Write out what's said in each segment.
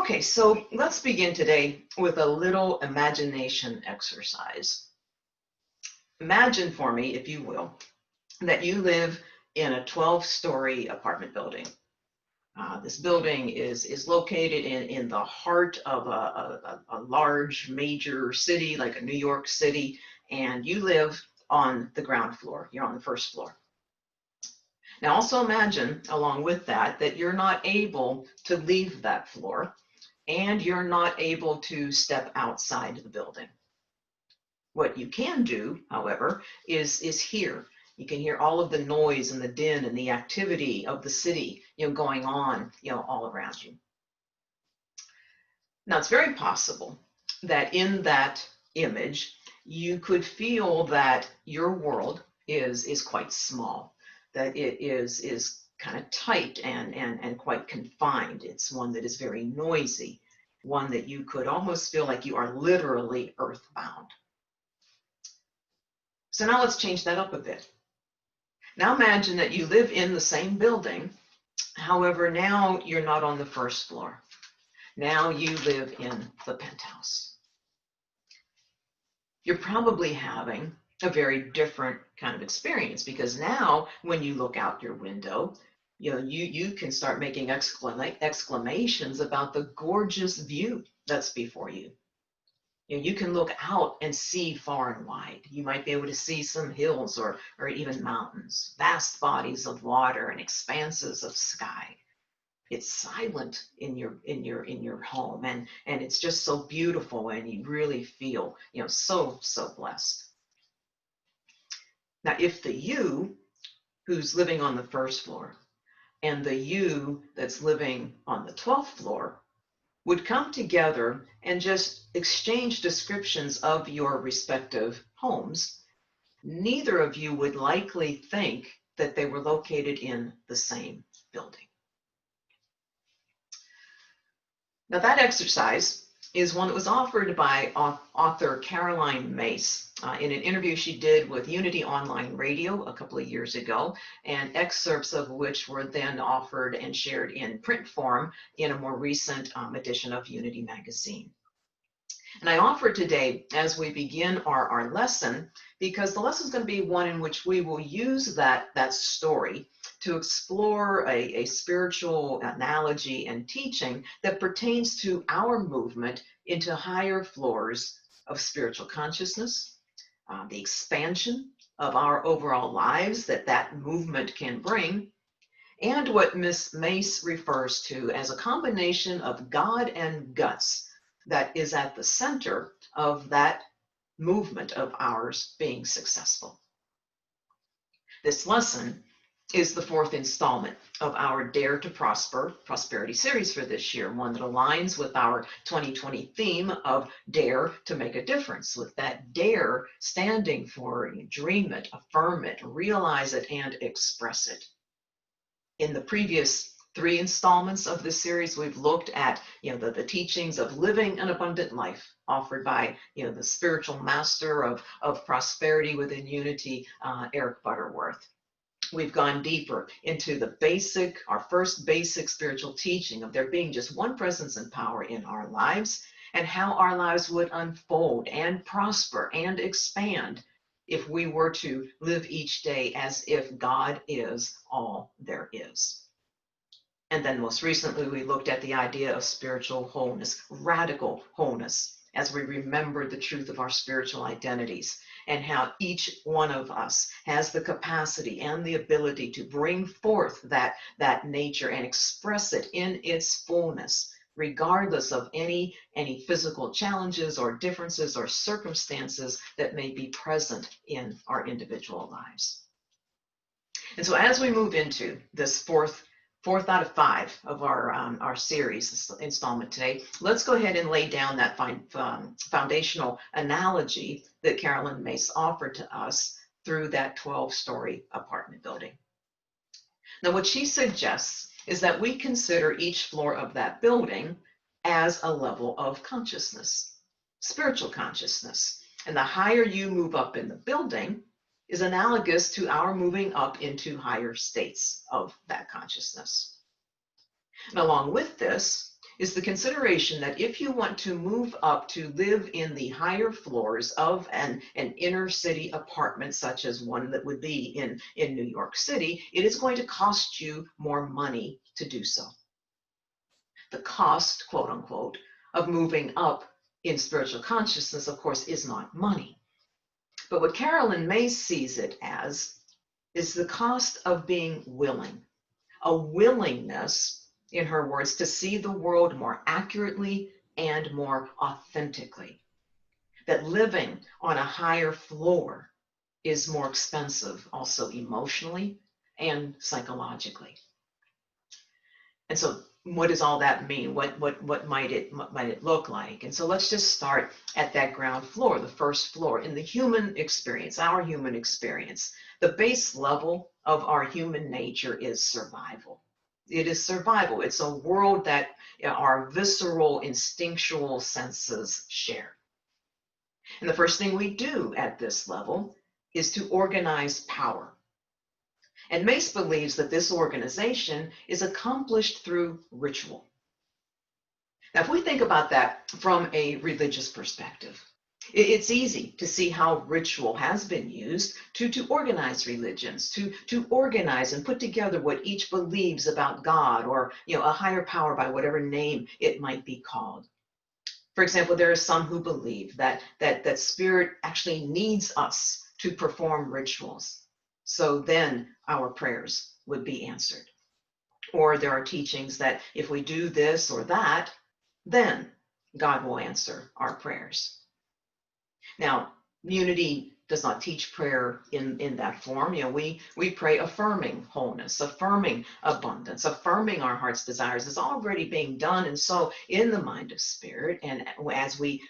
Okay, so let's begin today with a little imagination exercise. Imagine for me, if you will, that you live in a 12-story apartment building. This building is located in the heart of a large major city like a New York City, and you live on the ground floor. You're on the first floor. Now also imagine, along with that, that you're not able to leave that floor and you're not able to step outside the building. What you can do, however, is hear. You can hear all of the noise and the din and the activity of the city, going on, all around you. Now, it's very possible that in that image, you could feel that your world is quite small, that it is kind of tight and quite confined. It's one that is very noisy, one that you could almost feel like you are literally earthbound. So now let's change that up a bit. Now imagine that you live in the same building. However, now you're not on the first floor. Now you live in the penthouse. You're probably having a very different kind of experience because now when you look out your window, you can start making exclamations about the gorgeous view that's before you. You can look out and see far and wide. You might be able to see some hills or even mountains, vast bodies of water and expanses of sky. It's silent in your home, and it's just so beautiful, and you really feel so blessed. Now, if the you who's living on the first floor and the you that's living on the 12th floor would come together and just exchange descriptions of your respective homes, neither of you would likely think that they were located in the same building. Now, that exercise is one that was offered by author Caroline Myss in an interview she did with Unity Online Radio a couple of years ago, and excerpts of which were then offered and shared in print form in a more recent edition of Unity magazine. And I offer today as we begin our lesson, because the lesson is going to be one in which we will use that story to explore a spiritual analogy and teaching that pertains to our movement into higher floors of spiritual consciousness, the expansion of our overall lives that movement can bring, and what Miss Myss refers to as a combination of God and guts that is at the center of that movement of ours being successful. This lesson is the fourth installment of our Dare to Prosper prosperity series for this year, one that aligns with our 2020 theme of Dare to Make a Difference, with that dare standing for dream it, affirm it, realize it, and express it. In the previous 3 installments of this series, we've looked at the teachings of living an abundant life offered by the spiritual master of prosperity within Unity, Eric Butterworth. We've gone deeper into our first basic spiritual teaching of there being just one presence and power in our lives, and how our lives would unfold and prosper and expand if we were to live each day as if God is all there is. And then most recently, we looked at the idea of spiritual wholeness, radical wholeness, as we remembered the truth of our spiritual identities and how each one of us has the capacity and the ability to bring forth that nature and express it in its fullness, regardless of any physical challenges or differences or circumstances that may be present in our individual lives. And so as we move into this fourth out of 5 of our series installment today, let's go ahead and lay down that foundational analogy that Caroline Myss offered to us through that 12-story apartment building. Now, what she suggests is that we consider each floor of that building as a level of consciousness, spiritual consciousness. And the higher you move up in the building is analogous to our moving up into higher states of that consciousness. And along with this, is the consideration that if you want to move up to live in the higher floors of an inner city apartment, such as one that would be in New York City, it is going to cost you more money to do so. The cost, quote unquote, of moving up in spiritual consciousness, of course, is not money. But what Caroline Myss sees it as is the cost of being willing, a willingness, in her words, to see the world more accurately and more authentically. That living on a higher floor is more expensive, also emotionally and psychologically. And so what does all that mean? What might it look like? And so let's just start at that ground floor, the first floor. In the human experience, our human experience, the base level of our human nature is survival. It is survival. It's a world that our visceral, instinctual senses share. And the first thing we do at this level is to organize power. And Myss believes that this organization is accomplished through ritual. Now, if we think about that from a religious perspective, it's easy to see how ritual has been used to organize religions, to organize and put together what each believes about God or a higher power by whatever name it might be called. For example, there are some who believe that spirit actually needs us to perform rituals. So then our prayers would be answered. Or there are teachings that if we do this or that, then God will answer our prayers. Now, unity does not teach prayer in that form. We pray affirming wholeness, affirming abundance, affirming our heart's desires is already being done. And so in the mind of spirit, and as we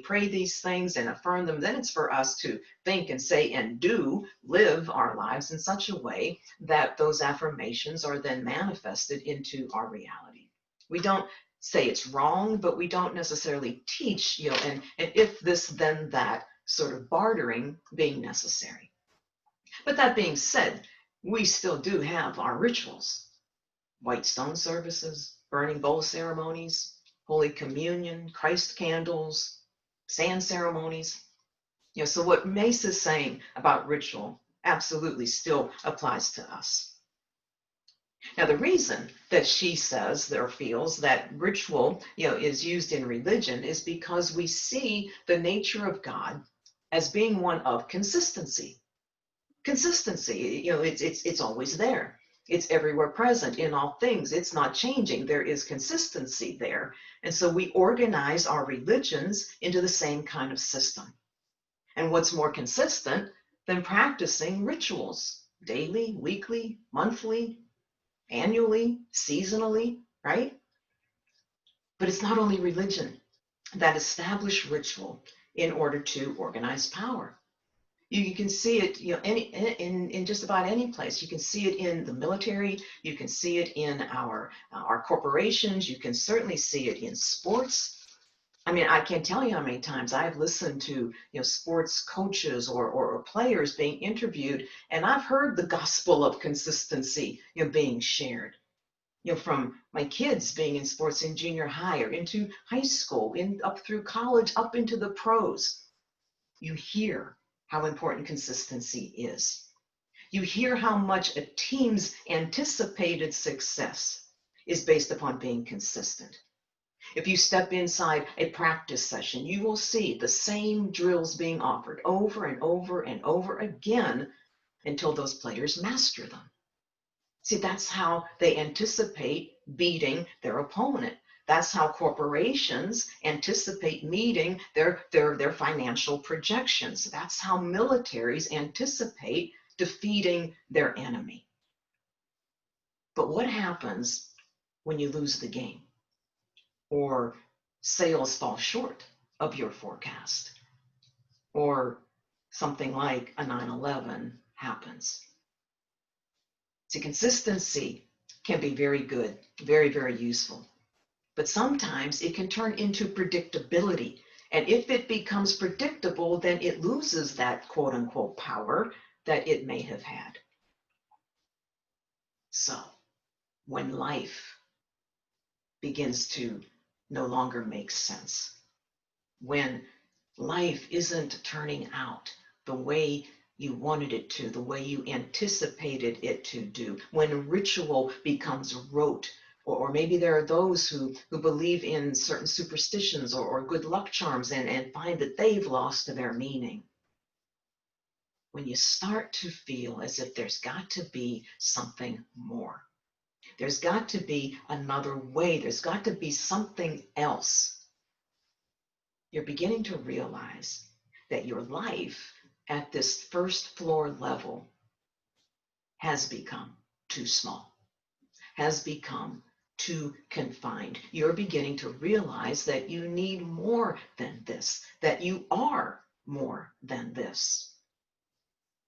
pray these things and affirm them, then it's for us to think and say and do, live our lives in such a way that those affirmations are then manifested into our reality. We don't say it's wrong, but we don't necessarily teach, and if this, then that sort of bartering being necessary. But that being said, we still do have our rituals: white stone services, burning bowl ceremonies, Holy Communion, Christ candles, sand ceremonies. So what Myss is saying about ritual absolutely still applies to us. Now, the reason that she says or feels that ritual, is used in religion is because we see the nature of God as being one of consistency. Consistency, it's always there. It's everywhere present in all things. It's not changing. There is consistency there. And so we organize our religions into the same kind of system. And what's more consistent than practicing rituals daily, weekly, monthly, annually, seasonally, right? But it's not only religion that established ritual in order to organize power. You can see it, in just about any place. You can see it in the military. You can see it in our corporations. You can certainly see it in sports. I mean, I can't tell you how many times I've listened to sports coaches or players being interviewed, and I've heard the gospel of consistency being shared. From my kids being in sports in junior high or into high school, up through college, up into the pros. You hear how important consistency is. You hear how much a team's anticipated success is based upon being consistent. If you step inside a practice session, you will see the same drills being offered over and over and over again until those players master them. See, that's how they anticipate beating their opponent. That's how corporations anticipate meeting their financial projections. That's how militaries anticipate defeating their enemy. But what happens when you lose the game or sales fall short of your forecast or something like a 9/11 happens? See, consistency can be very good, very, very useful. But sometimes it can turn into predictability. And if it becomes predictable, then it loses that quote unquote power that it may have had. So when life begins to no longer makes sense. When life isn't turning out the way you wanted it to, the way you anticipated it to do, when ritual becomes rote, or maybe there are those who believe in certain superstitions or good luck charms and find that they've lost their meaning. When you start to feel as if there's got to be something more, there's got to be another way, there's got to be something else, you're beginning to realize that your life at this first floor level has become too small, has become too confined. You're beginning to realize that you need more than this, that you are more than this.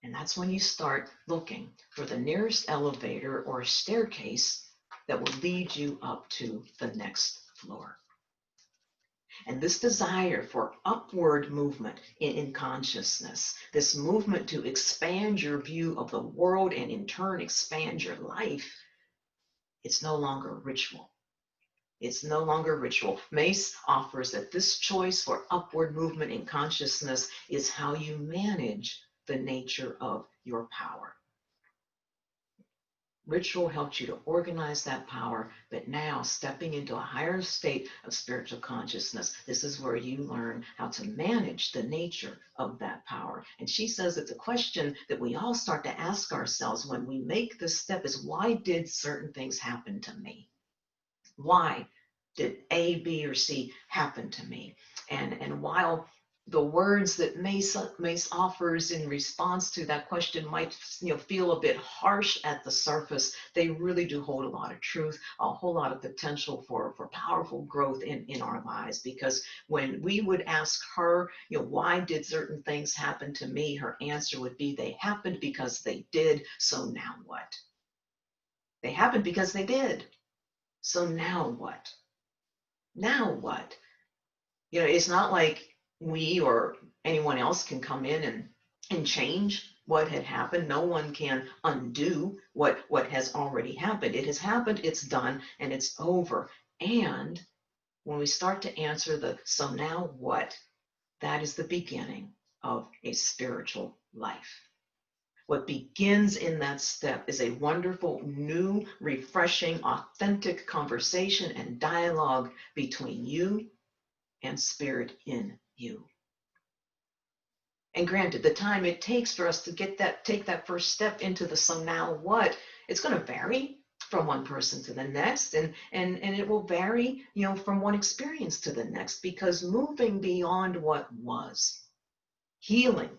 And that's when you start looking for the nearest elevator or staircase that will lead you up to the next floor. And this desire for upward movement in consciousness, this movement to expand your view of the world and in turn expand your life, it's no longer ritual. It's no longer ritual. Myss offers that this choice for upward movement in consciousness is how you manage the nature of your power. Ritual helps you to organize that power, but now stepping into a higher state of spiritual consciousness, this is where you learn how to manage the nature of that power. And she says that the question that we all start to ask ourselves when we make this step is, why did certain things happen to me? Why did A, B, or C happen to me? And while the words that Myss offers in response to that question might feel a bit harsh at the surface, they really do hold a lot of truth, a whole lot of potential for powerful growth in our lives. Because when we would ask her, why did certain things happen to me, her answer would be, they happened because they did, so now what? They happened because they did, so now what? Now what? It's not like we or anyone else can come in and change what had happened. No one can undo what has already happened. It has happened, it's done, and it's over. And when we start to answer the so now what, that is the beginning of a spiritual life. What begins in that step is a wonderful, new, refreshing, authentic conversation and dialogue between you and spirit in you. And granted, the time it takes for us to take that first step into the so now what, it's going to vary from one person to the next, and it will vary, from one experience to the next, because moving beyond what was, healing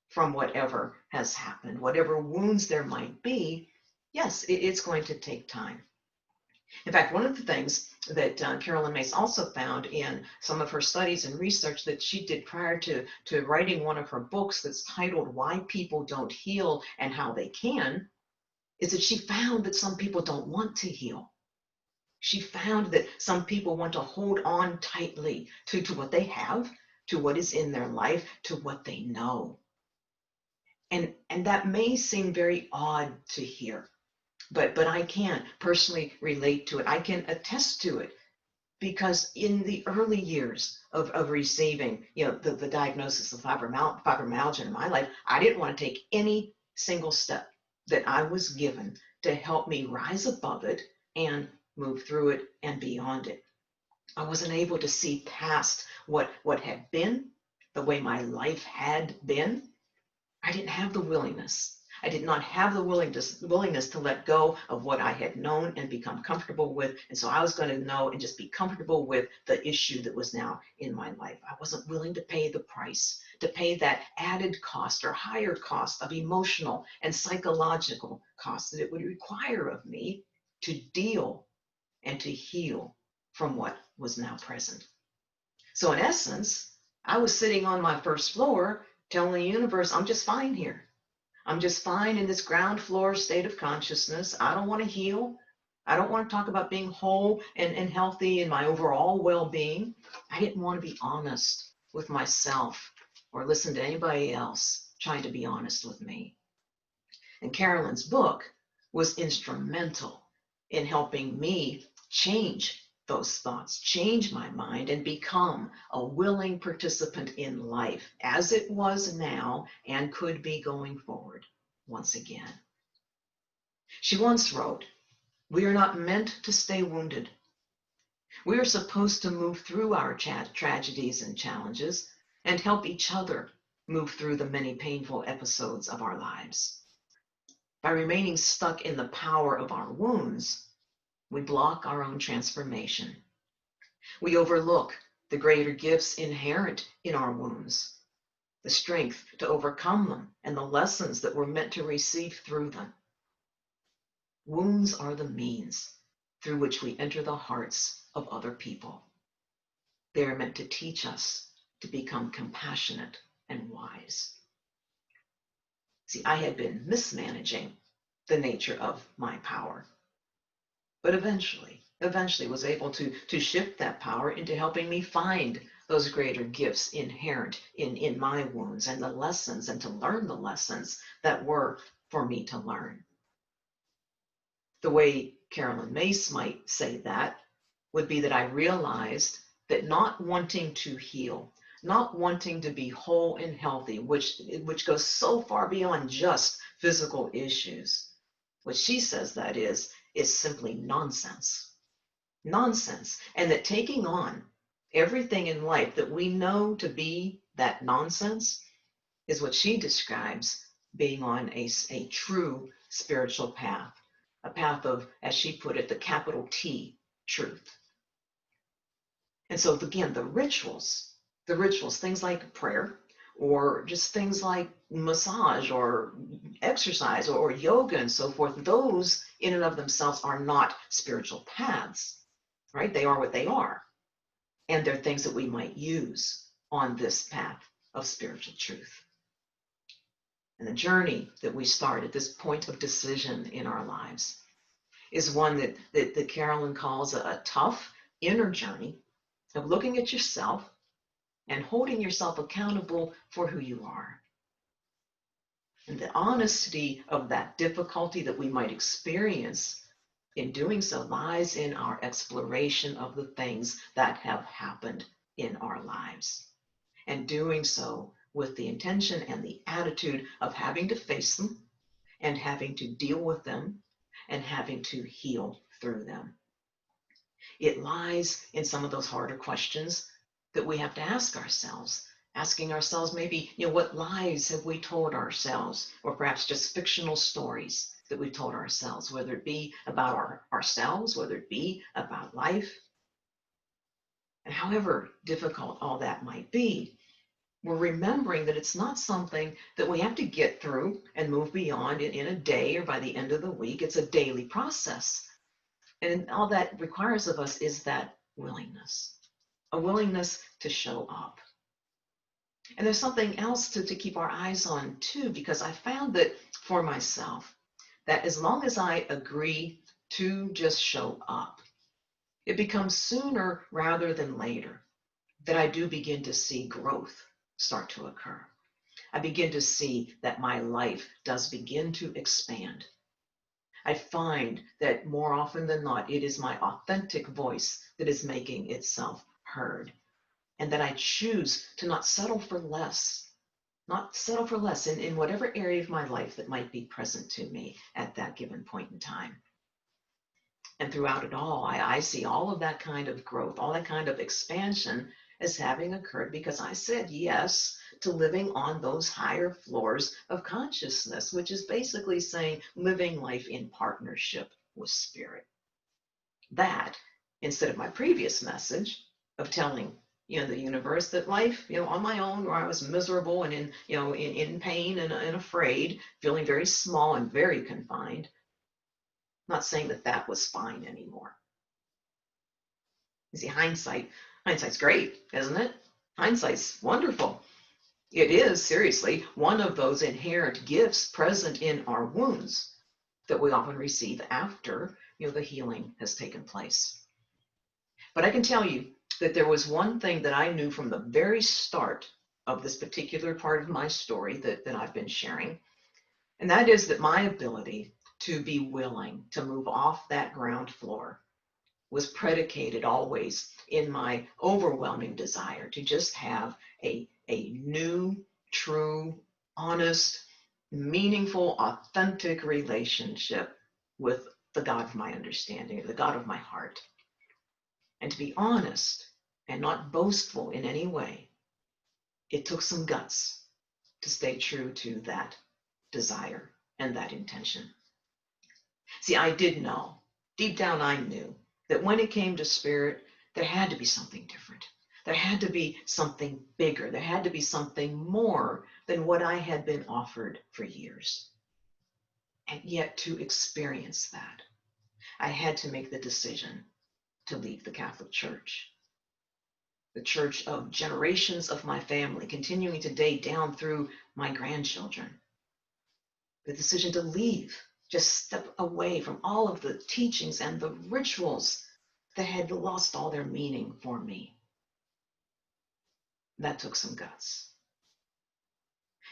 from whatever has happened, whatever wounds there might be, yes, it's going to take time. In fact, one of the things that Caroline Myss also found in some of her studies and research that she did prior to writing one of her books that's titled Why People Don't Heal and How They Can, is that she found that some people don't want to heal. She found that some people want to hold on tightly to what they have, to what is in their life, to what they know. And that may seem very odd to hear. But I can personally relate to it. I can attest to it, because in the early years of receiving, the diagnosis of fibromyalgia in my life, I didn't want to take any single step that I was given to help me rise above it and move through it and beyond it. I wasn't able to see past what had been, the way my life had been. I didn't have the willingness. I did not have the willingness to let go of what I had known and become comfortable with. And so I was going to know and just be comfortable with the issue that was now in my life. I wasn't willing to pay the price, to pay that added cost or higher cost of emotional and psychological cost that it would require of me to deal and to heal from what was now present. So in essence, I was sitting on my first floor telling the universe, I'm just fine here. I'm just fine in this ground floor state of consciousness. I don't want to heal. I don't want to talk about being whole and healthy and my overall well-being. I didn't want to be honest with myself or listen to anybody else trying to be honest with me. And Caroline's book was instrumental in helping me change those thoughts, change my mind, and become a willing participant in life as it was now and could be going forward once again. She once wrote, "We are not meant to stay wounded. We are supposed to move through our tragedies and challenges and help each other move through the many painful episodes of our lives. By remaining stuck in the power of our wounds, we block our own transformation. We overlook the greater gifts inherent in our wounds, the strength to overcome them, and the lessons that we're meant to receive through them. Wounds are the means through which we enter the hearts of other people. They are meant to teach us to become compassionate and wise." See, I had been mismanaging the nature of my power, but eventually was able to shift that power into helping me find those greater gifts inherent in my wounds and the lessons, and to learn the lessons that were for me to learn. The way Caroline Myss might say that would be that I realized that not wanting to heal, not wanting to be whole and healthy, which goes so far beyond just physical issues, what she says that is simply nonsense. Nonsense. And that taking on everything in life that we know to be that nonsense is what she describes being on a true spiritual path, a path of, as she put it, the capital T, truth. And so again, the rituals, things like prayer, or just things like massage or exercise or yoga and so forth, those in and of themselves are not spiritual paths, right? They are what they are. And they're things that we might use on this path of spiritual truth. And the journey that we start at this point of decision in our lives is one that Caroline calls a tough inner journey of looking at yourself and holding yourself accountable for who you are. And the honesty of that difficulty that we might experience in doing so lies in our exploration of the things that have happened in our lives, and doing so with the intention and the attitude of having to face them and having to deal with them and having to heal through them. It lies in some of those harder questions that we have to ask ourselves, asking ourselves maybe, what lies have we told ourselves, or perhaps just fictional stories that we've told ourselves, whether it be about ourselves, whether it be about life. And however difficult all that might be, we're remembering that it's not something that we have to get through and move beyond in a day or by the end of the week. It's a daily process. And all that requires of us is that willingness, a willingness to show up. And there's something else to keep our eyes on too, because I found that for myself, that as long as I agree to just show up, it becomes sooner rather than later that I do begin to see growth start to occur. I begin to see that my life does begin to expand. I find that more often than not, it is my authentic voice that is making itself heard, and that I choose to not settle for less, in whatever area of my life that might be present to me at that given point in time. And throughout it all, I see all of that kind of growth, all that kind of expansion as having occurred because I said yes to living on those higher floors of consciousness, which is basically saying living life in partnership with spirit. That, instead of my previous message of telling the universe that life, on my own, where I was miserable and in pain and afraid, feeling very small and very confined, not saying that was fine anymore. You see, hindsight's great, isn't it? Hindsight's wonderful. It is, seriously, one of those inherent gifts present in our wounds that we often receive after, the healing has taken place. But I can tell you that there was one thing that I knew from the very start of this particular part of my story that I've been sharing, and that is that my ability to be willing to move off that ground floor was predicated always in my overwhelming desire to just have a new, true, honest, meaningful, authentic relationship with the God of my understanding, the God of my heart. And to be honest and not boastful in any way, it took some guts to stay true to that desire and that intention. See, I did know, deep down I knew that when it came to spirit, there had to be something different. There had to be something bigger. There had to be something more than what I had been offered for years. And yet to experience that, I had to make the decision to leave the Catholic Church. The church of generations of my family, continuing today down through my grandchildren. The decision to leave, just step away from all of the teachings and the rituals that had lost all their meaning for me. That took some guts.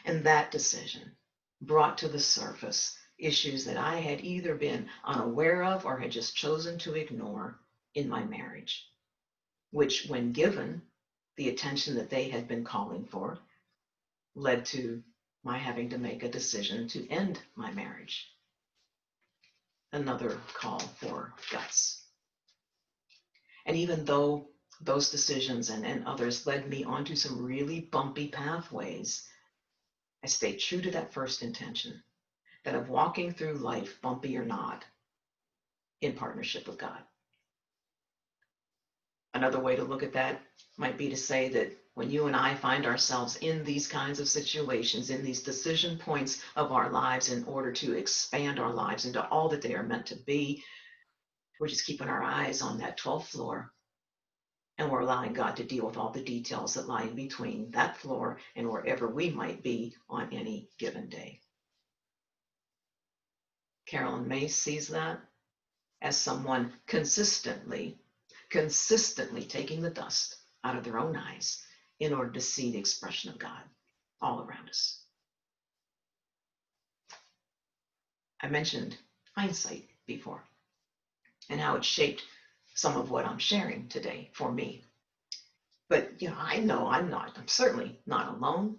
And that decision brought to the surface issues that I had either been unaware of or had just chosen to ignore in my marriage, which, when given the attention that they had been calling for, led to my having to make a decision to end my marriage. Another call for guts. And even though those decisions and others led me onto some really bumpy pathways, I stayed true to that first intention, that of walking through life, bumpy or not, in partnership with God. Another way to look at that might be to say that when you and I find ourselves in these kinds of situations, in these decision points of our lives in order to expand our lives into all that they are meant to be, we're just keeping our eyes on that 12th floor, and we're allowing God to deal with all the details that lie in between that floor and wherever we might be on any given day. Caroline Myss sees that as someone consistently taking the dust out of their own eyes in order to see the expression of God all around us. I mentioned hindsight before and how it shaped some of what I'm sharing today for me. But I know I'm certainly not alone.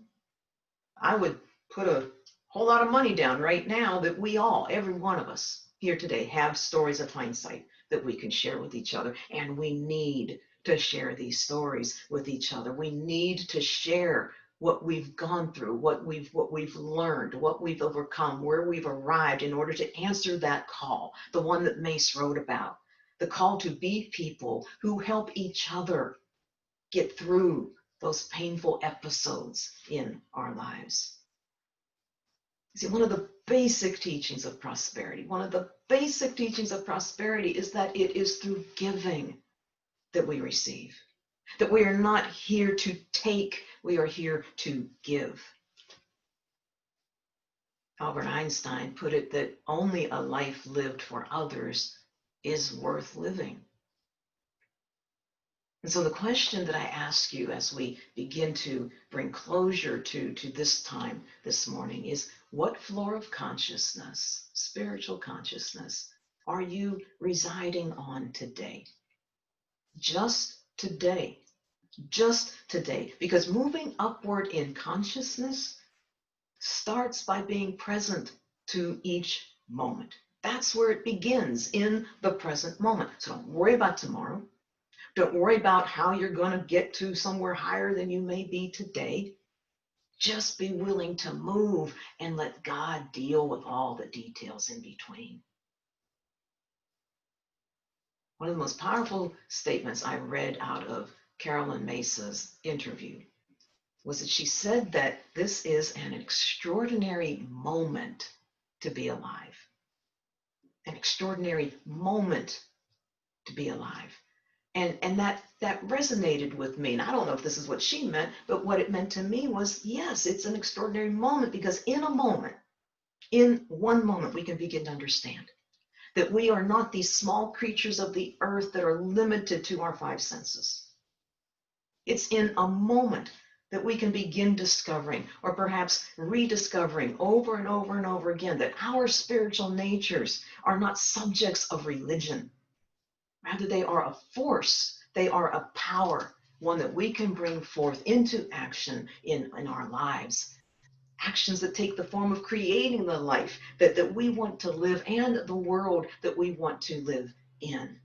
I would put a whole lot of money down right now that we all, every one of us here today, have stories of hindsight that we can share with each other. And we need to share these stories with each other. We need to share what we've gone through, what we've learned, what we've overcome, where we've arrived in order to answer that call, the one that Myss wrote about, the call to be people who help each other get through those painful episodes in our lives. See, one of the basic teachings of prosperity is that it is through giving that we receive, that we are not here to take, we are here to give. Albert Einstein put it that only a life lived for others is worth living. And so the question that I ask you as we begin to bring closure to this time this morning is, what floor of consciousness, spiritual consciousness, are you residing on today? Just today. Just today. Because moving upward in consciousness starts by being present to each moment. That's where it begins, in the present moment. So don't worry about tomorrow. Don't worry about how you're going to get to somewhere higher than you may be today. Just be willing to move and let God deal with all the details in between. One of the most powerful statements I read out of Caroline Myss's interview was that she said that this is an extraordinary moment to be alive. An extraordinary moment to be alive. And that resonated with me. And I don't know if this is what she meant, but what it meant to me was, yes, it's an extraordinary moment, because in one moment, we can begin to understand that we are not these small creatures of the earth that are limited to our five senses. It's in a moment that we can begin discovering, or perhaps rediscovering over and over and over again, that our spiritual natures are not subjects of religion, Rather, they are a force. They are a power, one that we can bring forth into action in our lives. Actions that take the form of creating the life that we want to live and the world that we want to live in.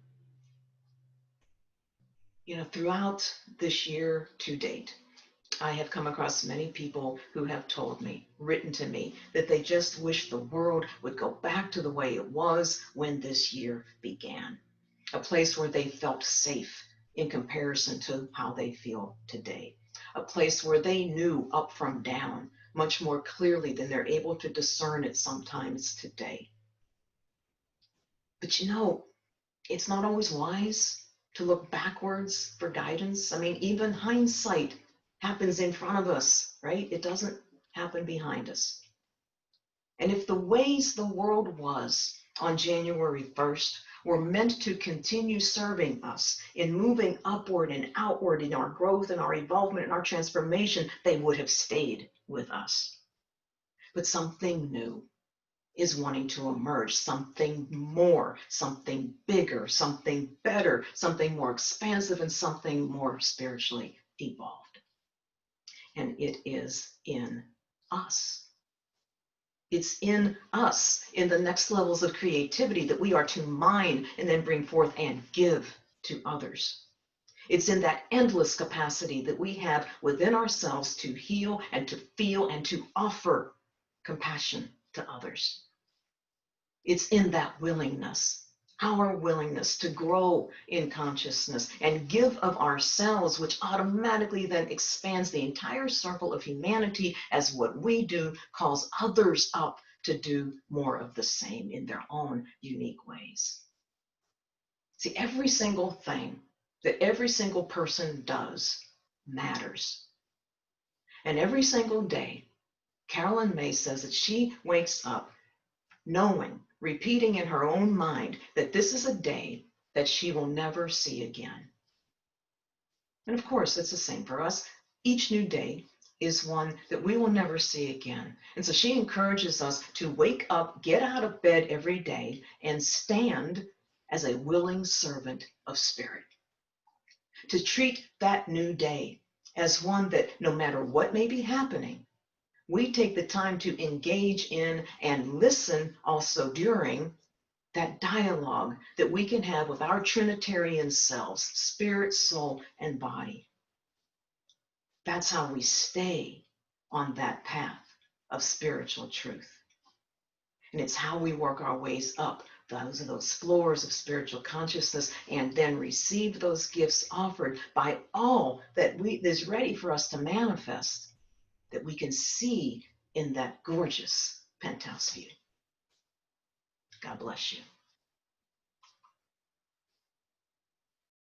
Throughout this year to date, I have come across many people who have told me, written to me, that they just wish the world would go back to the way it was when this year began. A place where they felt safe in comparison to how they feel today. A place where they knew up from down much more clearly than they're able to discern it sometimes today. But it's not always wise to look backwards for guidance. I mean, even hindsight happens in front of us, right? It doesn't happen behind us. And if the ways the world was on January 1st were meant to continue serving us in moving upward and outward in our growth and our evolvement and our transformation, they would have stayed with us. But something new is wanting to emerge, something more, something bigger, something better, something more expansive, and something more spiritually evolved. And it is in us. It's in us, in the next levels of creativity that we are to mine and then bring forth and give to others. It's in that endless capacity that we have within ourselves to heal and to feel and to offer compassion to others. It's in that willingness, our willingness to grow in consciousness and give of ourselves, which automatically then expands the entire circle of humanity as what we do calls others up to do more of the same in their own unique ways. See, every single thing that every single person does matters. And every single day, Caroline Myss says that she wakes up knowing, repeating in her own mind that this is a day that she will never see again. And of course, it's the same for us. Each new day is one that we will never see again. And so she encourages us to wake up, get out of bed every day, and stand as a willing servant of spirit. To treat that new day as one that no matter what may be happening, we take the time to engage in and listen also during that dialogue that we can have with our Trinitarian selves, spirit, soul, and body. That's how we stay on that path of spiritual truth. And it's how we work our ways up those floors of spiritual consciousness and then receive those gifts offered by all that is ready for us to manifest, that we can see in that gorgeous penthouse view. God bless you.